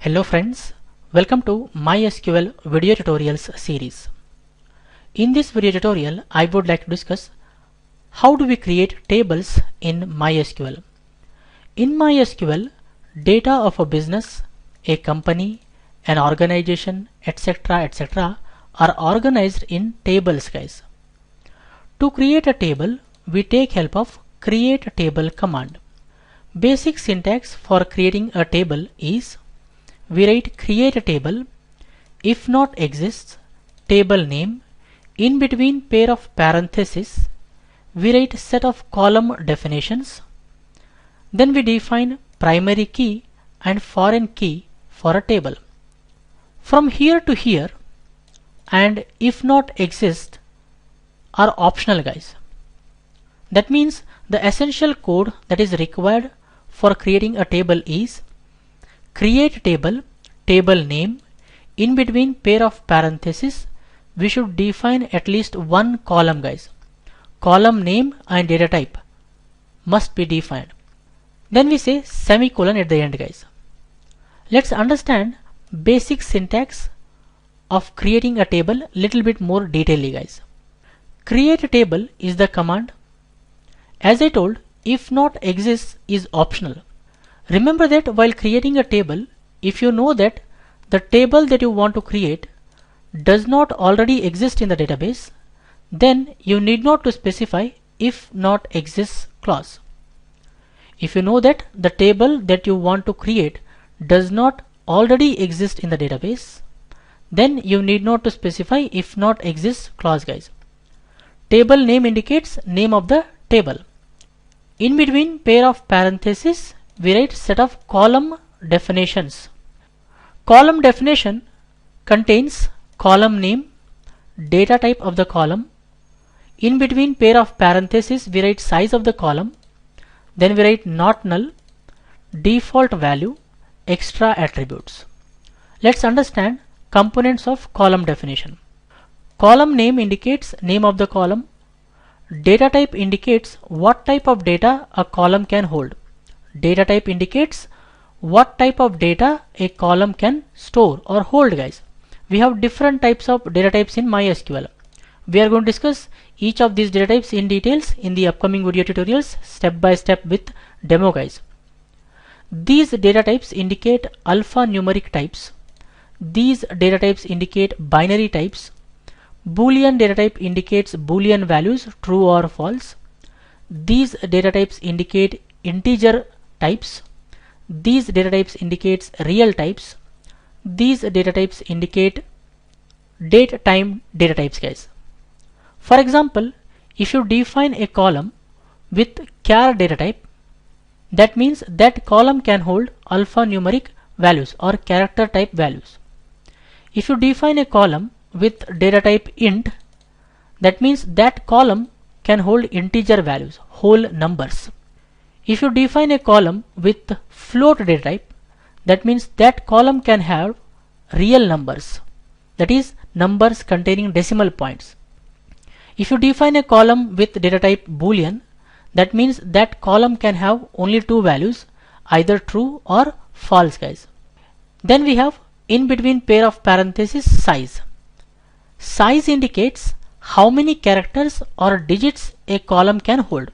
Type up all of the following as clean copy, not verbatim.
Hello friends, welcome to MySQL video tutorials series. In this video tutorial, I would like to discuss how do we create tables in MySQL. In MySQL, data of a business, a company, an organization, etc. are organized in tables, guys. To create a table, we take help of create table command. Basic syntax for creating a table is we write create a table, if not exists, table name, in between pair of parentheses, we write set of column definitions, then we define primary key and foreign key for a table. From here to here and if not exist are optional, guys. That means the essential code that is required for creating a table is create table, table name, in between pair of parentheses, we should define at least one column, guys. Column name and data type must be defined. Then we say semicolon at the end, guys. Let's understand basic syntax of creating a table little bit more detailedly, guys. Create a table is the command. As I told, if not exists is optional. Remember that while creating a table, if you know that the table that you want to create does not already exist in the database, then you need not to specify if not exists clause. If you know that the table that you want to create does not already exist in the database, then you need not to specify if not exists clause, guys. Table name indicates name of the table. In between pair of parentheses, we write set of column definitions. Column definition contains column name, data type of the column. In between pair of parentheses, we write size of the column. Then we write not null, default value, extra attributes. Let's understand components of column definition. Column name indicates name of the column. Data type indicates what type of data a column can hold. Data type indicates what type of data a column can store or hold, guys. We have different types of data types in MySQL. We are going to discuss each of these data types in details in the upcoming video tutorials step by step with demo, guys. These data types indicate alphanumeric types. These data types indicate binary types. Boolean data type indicates Boolean values, true or false. These data types indicate integer types. These data types indicates real types. These data types indicate date time data types, guys. For example, if you define a column with char data type, that means that column can hold alphanumeric values or character type values. If you define a column with data type int, that means that column can hold integer values, whole numbers. If you define a column with float data type, that means that column can have real numbers, that is numbers containing decimal points. If you define a column with data type boolean, that means that column can have only two values, either true or false, guys. Then we have in between pair of parentheses size. Size indicates how many characters or digits a column can hold.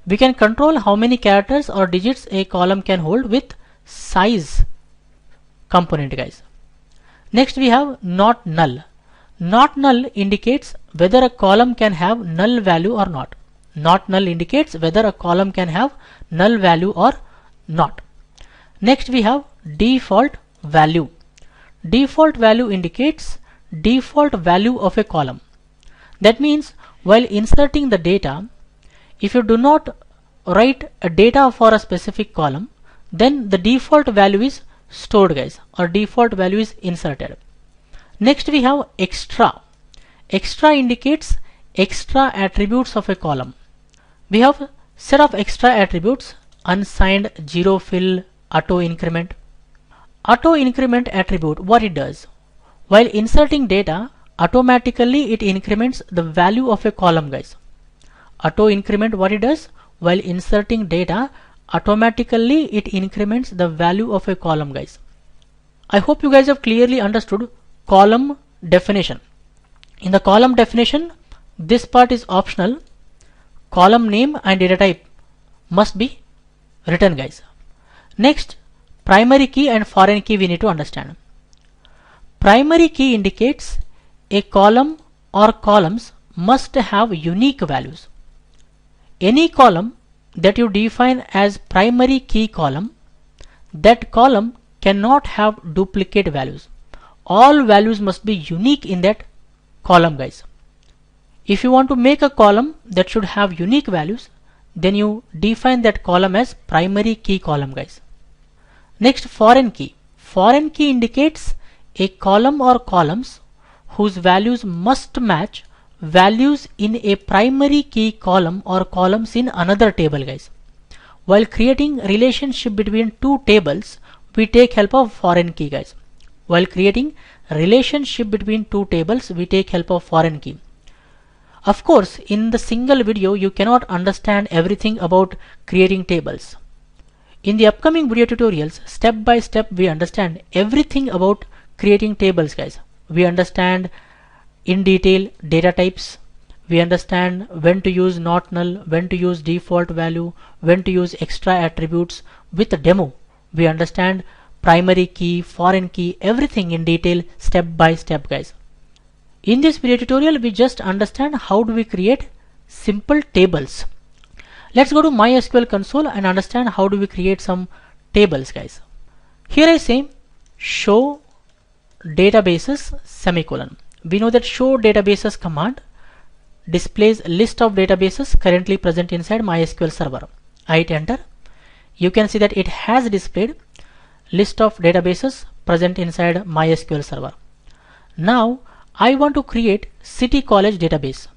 We can control how many characters or digits a column can hold with size component, guys. Next we have not null. Not null indicates whether a column can have null value or not. Not null indicates whether a column can have null value or not. Next we have default value. Default value indicates default value of a column. That means while inserting the data, if you do not write a data for a specific column, then the default value is stored, guys, or default value is inserted. Next we have extra. Extra indicates extra attributes of a column. We have set of extra attributes: unsigned, zero fill, auto increment. Auto increment attribute, what it does? While inserting data, automatically it increments the value of a column, guys. Auto increment, what it does? While inserting data, automatically it increments the value of a column, guys. I hope you guys have clearly understood column definition. In the column definition, this part is optional. Column name and data type must be written, guys. Next, primary key and foreign key we need to understand. Primary key indicates a column or columns must have unique values. Any column that you define as primary key column, that column cannot have duplicate values. All values must be unique in that column, guys. If you want to make a column that should have unique values, then you define that column as primary key column, guys. Next, foreign key. Foreign key indicates a column or columns whose values must match values in a primary key column or columns in another table, guys. While creating relationship between two tables, we take help of foreign key, guys. While creating relationship between two tables, we take help of foreign key. Of course, in the single video, you cannot understand everything about creating tables. In the upcoming video tutorials, step by step, we understand everything about creating tables, guys. We understand in detail data types. We understand when to use not null, when to use default value, when to use extra attributes. With the demo, we understand primary key, foreign key, everything in detail, step by step, guys. In this video tutorial, we just understand how do we create simple tables. Let's go to MySQL console and understand how do we create some tables, guys. Here I say show databases semicolon. We know that show databases command displays list of databases currently present inside MySQL server. I hit enter. You can see that it has displayed list of databases present inside MySQL server. Now I want to create city college database.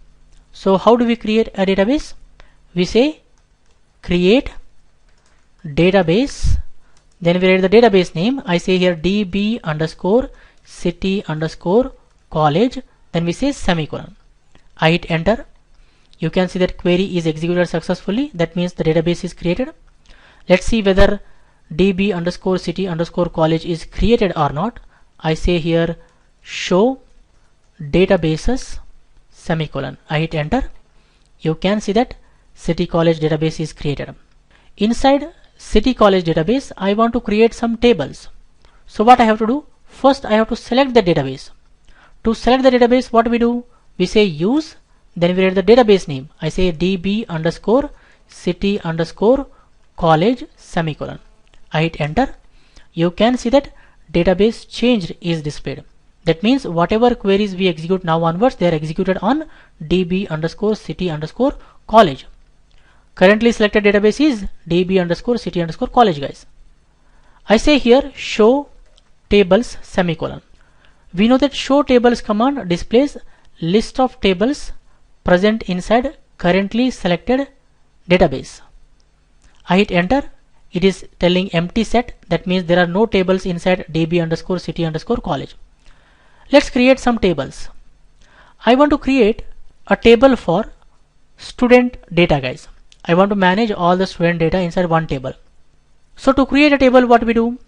So how do we create a database? We say create database, then we write the database name. I say here db underscore city underscore college, then we say semicolon. I hit enter. You can see that query is executed successfully. That means the database is created. Let's see whether db underscore city underscore college is created or not. I say here show databases semicolon. I hit enter. You can see that city college database is created. Inside city college database, I want to create some tables. So what I have to do? First I have to select the database. To select the database, what we do? We say use, then we write the database name. I say db underscore city underscore college semicolon. I hit enter. You can see that database changed is displayed. That means whatever queries we execute now onwards, they are executed on db underscore city underscore college. Currently selected database is db underscore city underscore college, guys. I say here show tables semicolon. We know that show tables command displays list of tables present inside currently selected database. I hit enter. It is telling empty set. That means there are no tables inside db underscore city underscore college. Let's create some tables. I want to create a table for student data, guys. I want to manage all the student data inside one table. So to create a table, what we do?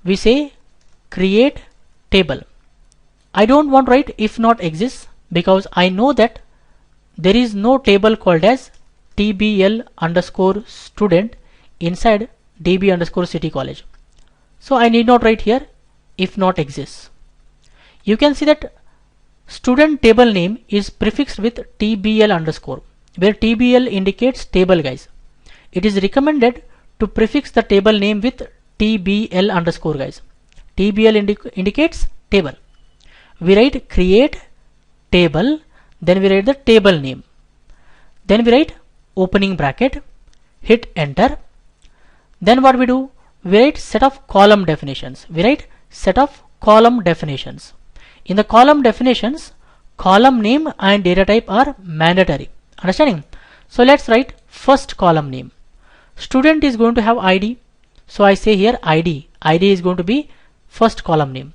We say create table. I don't want to write if not exists because I know that there is no table called as tbl underscore student inside db underscore city college. So I need not write here if not exists. You can see that student table name is prefixed with tbl underscore, where tbl indicates table, guys. It is recommended to prefix the table name with tbl underscore, guys. tbl indicates table. We write create table, then we write the table name, then we write opening bracket, hit enter. Then what we do? We write set of column definitions. We write set of column definitions. In the column definitions, column name and data type are mandatory. Understanding? So let's write first column name. Student is going to have ID. So I say here ID. ID is going to be first column name.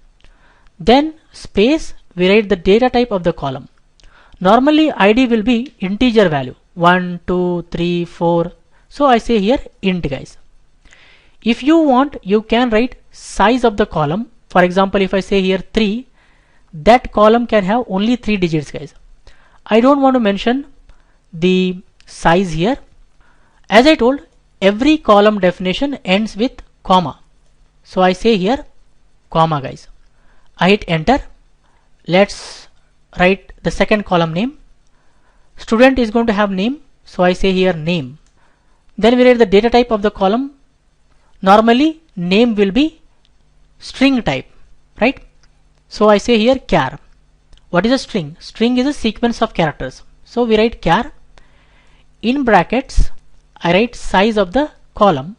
Then space, we write the data type of the column. Normally ID will be integer value 1, 2, 3, 4. So I say here int, guys. If you want, you can write size of the column. For example, if I say here 3, that column can have only 3 digits, guys. I don't want to mention the size here. As I told, every column definition ends with comma. So I say here comma, guys. I hit enter. Let's write the second column name. Student is going to have name, so I say here name. Then we write the data type of the column. Normally name will be string type, right? So I say here char. What is a string? String is a sequence of characters. So we write char. In brackets I write size of the column.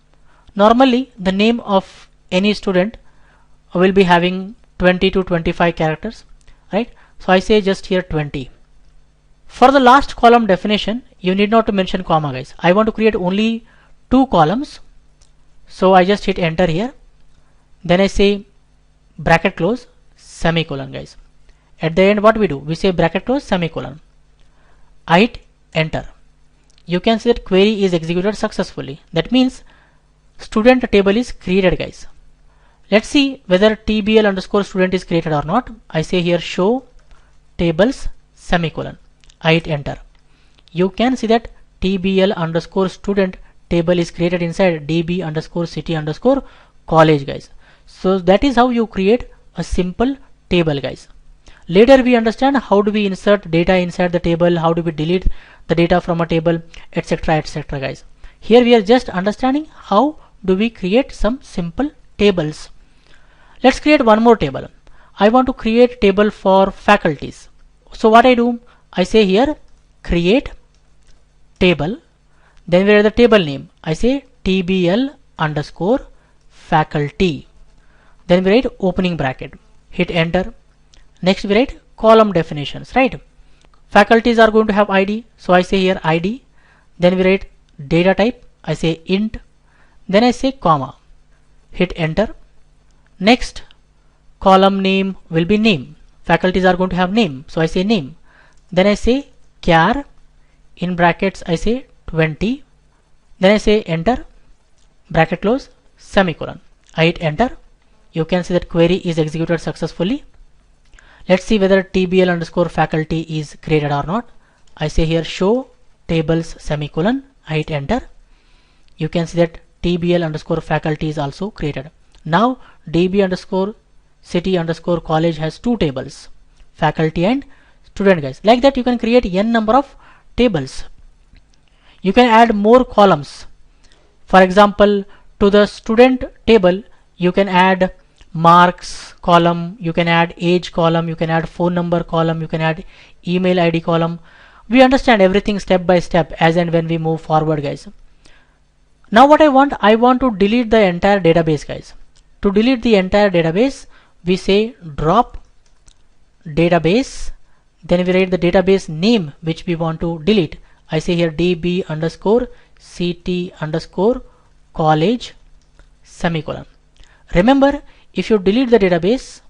Normally the name of any student will be having 20 to 25 characters, right? So I say just here 20. For the last column definition, you need not to mention comma, guys. I want to create only 2 columns. So I just hit enter here. Then I say bracket close, semicolon, guys. At the end, what we do? We say bracket close, semicolon. I hit enter. You can see that query is executed successfully. That means student table is created, guys. Let's see whether tbl underscore student is created or not. I say here show tables semicolon. I hit enter. You can see that tbl underscore student table is created inside db underscore city underscore college, guys. So that is how you create a simple table, guys. Later we understand how do we insert data inside the table, how do we delete the data from a table, etc, etc, guys. Here we are just understanding how do we create some simple tables. Let's create one more table. I want to create table for faculties. So what I do? I say here create table, then we write the table name. I say tbl underscore faculty, then we write opening bracket, hit enter. Next we write column definitions, right? Faculties are going to have id, so I say here id. Then we write data type. I say int. Then I say comma, hit enter. Next column name will be name. Faculties are going to have name, so I say name. Then I say char. In brackets I say 20. Then I say enter, bracket close, semicolon. I hit enter. You can see that query is executed successfully. Let's see whether tbl underscore faculty is created or not. I say here show tables semicolon. I hit enter. You can see that tbl underscore faculty is also created. Now db underscore city underscore college has 2 tables, faculty and student, guys. Like that you can create n number of tables. You can add more columns. For example, to the student table you can add marks column, you can add age column, you can add phone number column, you can add email id column. We understand everything step by step as and when we move forward, guys. Now what I want to delete the entire database, guys. To delete the entire database, we say drop database, then we write the database name which we want to delete. I say here db underscore ct underscore college semicolon. Remember, if you delete the database,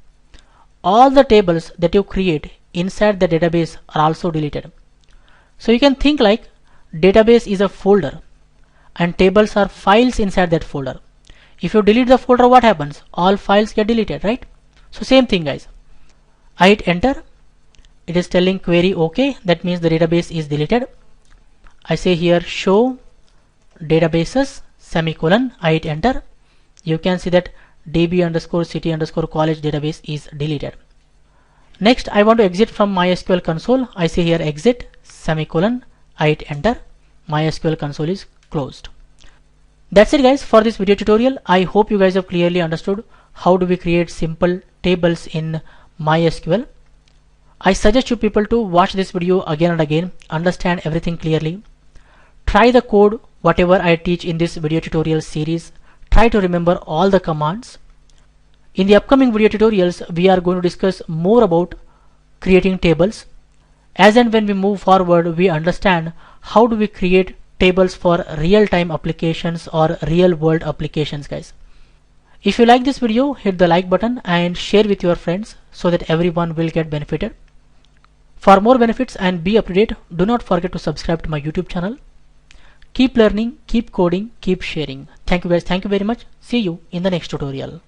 all the tables that you create inside the database are also deleted. So you can think like database is a folder and tables are files inside that folder. If you delete the folder, what happens? All files get deleted, right? So same thing, guys. I hit enter. It is telling query okay. That means the database is deleted. I say here show databases semicolon. I hit enter. You can see that db underscore city underscore college database is deleted. Next I want to exit from MySQL console. I say here exit semicolon. I hit enter. MySQL console is closed. That's it, guys, for this video tutorial. I hope you guys have clearly understood how do we create simple tables in MySQL. I suggest you people to watch this video again and again, understand everything clearly. Try the code whatever I teach in this video tutorial series. Try to remember all the commands. In the upcoming video tutorials, we are going to discuss more about creating tables. As and when we move forward, we understand how do we create tables for real-time applications or real-world applications, guys. If you like this video, hit the like button and share with your friends so that everyone will get benefited. For more benefits and be up to date, do not forget to subscribe to my YouTube channel. Keep learning, keep coding, keep sharing. Thank you, guys. Thank you very much. See you in the next tutorial.